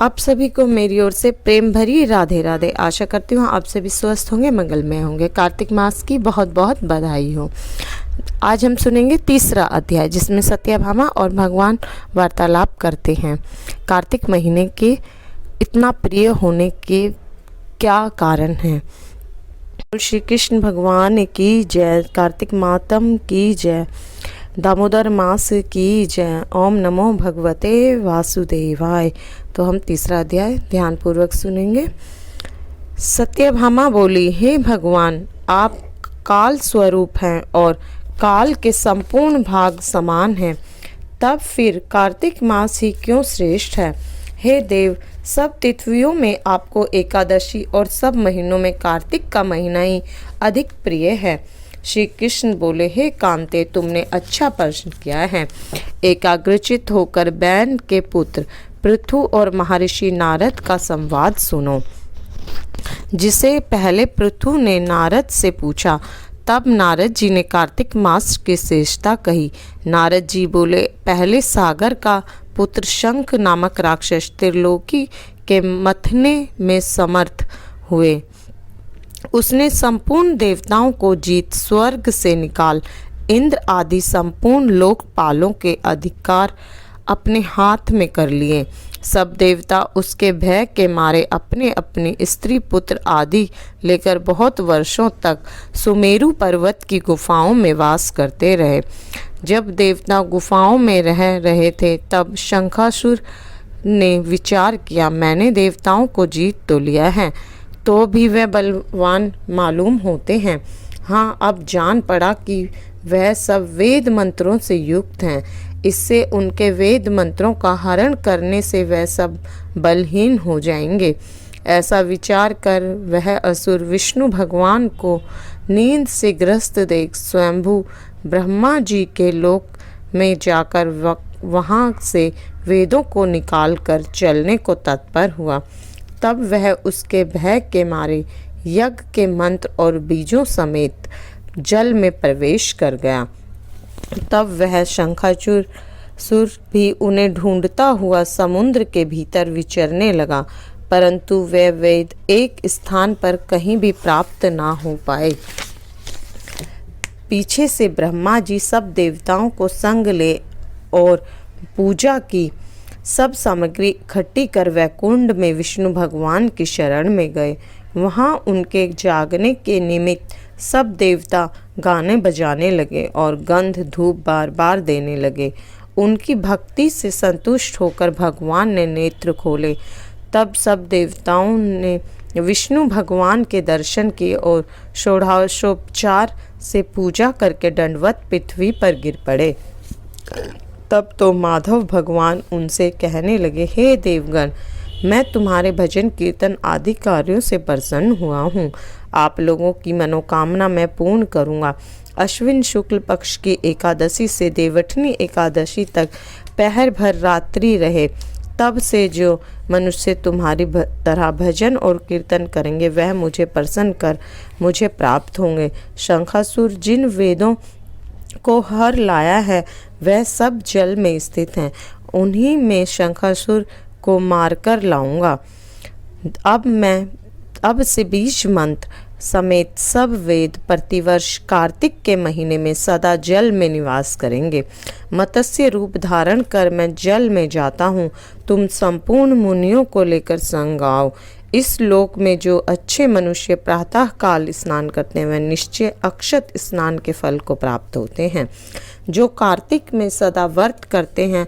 आप सभी को मेरी ओर से प्रेम भरी राधे राधे। आशा करती हूँ आप सभी स्वस्थ होंगे, मंगलमय होंगे। कार्तिक मास की बहुत बहुत बधाई हो। आज हम सुनेंगे तीसरा अध्याय, जिसमें सत्यभामा और भगवान वार्तालाप करते हैं। कार्तिक महीने के इतना प्रिय होने के क्या कारण हैं? श्री कृष्ण भगवान की जय। कार्तिक मातम की जय। दामोदर मास की जय। ओम नमो भगवते वासुदेवाय। तो हम तीसरा अध्याय ध्यानपूर्वक सुनेंगे। सत्यभामा बोली, हे भगवान, आप काल स्वरूप हैं और काल के संपूर्ण भाग समान हैं। तब फिर कार्तिक मास ही क्यों श्रेष्ठ है? हे देव, सब तिथियों में आपको एकादशी और सब महीनों में कार्तिक का महीना ही अधिक प्रिय है। श्री कृष्ण बोले, हे कांते, तुमने अच्छा प्रश्न किया है। एकाग्रचित होकर बैन के पुत्र पृथु और महर्षि नारद का संवाद सुनो। जिसे पहले पृथु ने नारद से पूछा, तब नारद जी ने कार्तिक मास की श्रेष्ठता कही। नारद जी बोले, पहले सागर का पुत्र शंख नामक राक्षस त्रिलोकी के मथने में समर्थ हुए। उसने संपूर्ण देवताओं को जीत स्वर्ग से निकाल इंद्र आदि संपूर्ण लोकपालों के अधिकार अपने हाथ में कर लिए। सब देवता उसके भय के मारे अपने अपने स्त्री पुत्र आदि लेकर बहुत वर्षों तक सुमेरु पर्वत की गुफाओं में वास करते रहे। जब देवता गुफाओं में रह रहे थे, तब शंखासुर ने विचार किया, मैंने देवताओं को जीत तो लिया है, तो भी वह बलवान मालूम होते हैं। हाँ, अब जान पड़ा कि वह सब वेद मंत्रों से युक्त हैं। इससे उनके वेद मंत्रों का हरण करने से वह सब बलहीन हो जाएंगे। ऐसा विचार कर वह असुर विष्णु भगवान को नींद से ग्रस्त देख स्वयंभू ब्रह्मा जी के लोक में जाकर वहाँ से वेदों को निकाल कर चलने को तत्पर हुआ। तब वह उसके भय के मारे यज्ञ के मंत्र और बीजों समेत जल में प्रवेश कर गया। तब वह शंखाचूर सुर भी उन्हें ढूंढता हुआ समुद्र के भीतर विचरने लगा, परंतु वे वेद एक स्थान पर कहीं भी प्राप्त ना हो पाए। पीछे से ब्रह्मा जी सब देवताओं को संग ले और पूजा की सब सामग्री इकट्ठी कर वैकुंठ में विष्णु भगवान की शरण में गए। वहाँ उनके जागने के निमित्त सब देवता गाने बजाने लगे और गंध धूप बार बार देने लगे। उनकी भक्ति से संतुष्ट होकर भगवान ने नेत्र खोले। तब सब देवताओं ने विष्णु भगवान के दर्शन किए और षोडशोपचार से पूजा करके दंडवत पृथ्वी पर गिर पड़े। तब तो माधव भगवान उनसे कहने लगे, हे देवगण, मैं तुम्हारे भजन कीर्तन आदि कार्यों से प्रसन्न हुआ हूँ। आप लोगों की मनोकामना मैं पूर्ण करूँगा। अश्विन शुक्ल पक्ष की एकादशी से देवठनी एकादशी तक पहर भर रात्रि रहे। तब से जो मनुष्य तुम्हारी तरह भजन और कीर्तन करेंगे, वह मुझे प्रसन्न कर मुझे प्राप्त होंगे। शंखासुर जिन वेदों को हर लाया है, वह सब जल में स्थित हैं। उन्हीं में शंखासुर को मारकर लाऊंगा। अब से बीज मंत्र समेत सब वेद प्रतिवर्ष कार्तिक के महीने में सदा जल में निवास करेंगे। मत्स्य रूप धारण कर मैं जल में जाता हूँ। तुम संपूर्ण मुनियों को लेकर संग आओ। इस लोक में जो अच्छे मनुष्य प्रातः काल स्नान करते हैं, वह निश्चय अक्षत स्नान के फल को प्राप्त होते हैं। जो कार्तिक में सदा व्रत करते हैं,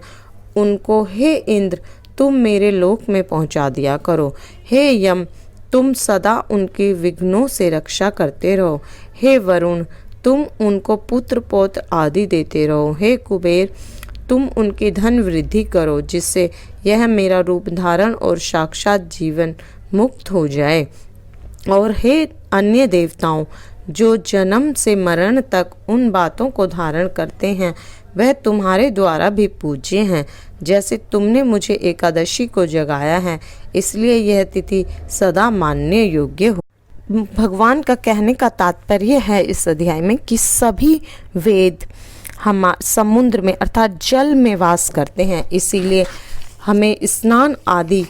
उनको हे इंद्र, तुम मेरे लोक में पहुंचा दिया करो। हे यम, तुम सदा उनकी विघ्नों से रक्षा करते रहो। हे वरुण, तुम उनको पुत्र पौत्र आदि देते रहो। हे कुबेर, तुम उनकी धन वृद्धि करो, जिससे यह मेरा रूप धारण और साक्षात जीवन मुक्त हो जाए। और हे अन्य देवताओं, जो जन्म से मरण तक उन बातों को धारण करते हैं, वह तुम्हारे द्वारा भी पूज्य हैं। जैसे तुमने मुझे एकादशी को जगाया है, इसलिए यह तिथि सदा मानने योग्य हो। भगवान का कहने का तात्पर्य है इस अध्याय में कि सभी वेद हम समुद्र में अर्थात जल में वास करते हैं, इसीलिए हमें स्नान आदि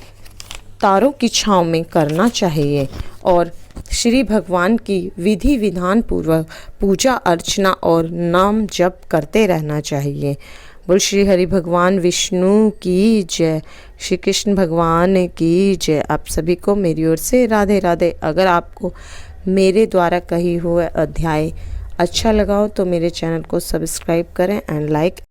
तारों की छाँव में करना चाहिए और श्री भगवान की विधि विधान पूर्वक पूजा अर्चना और नाम जप करते रहना चाहिए। बोल श्री हरि भगवान विष्णु की जय, श्री कृष्ण भगवान की जय। आप सभी को मेरी ओर से राधे राधे। अगर आपको मेरे द्वारा कही हुए अध्याय अच्छा लगा हो तो मेरे चैनल को सब्सक्राइब करें एंड लाइक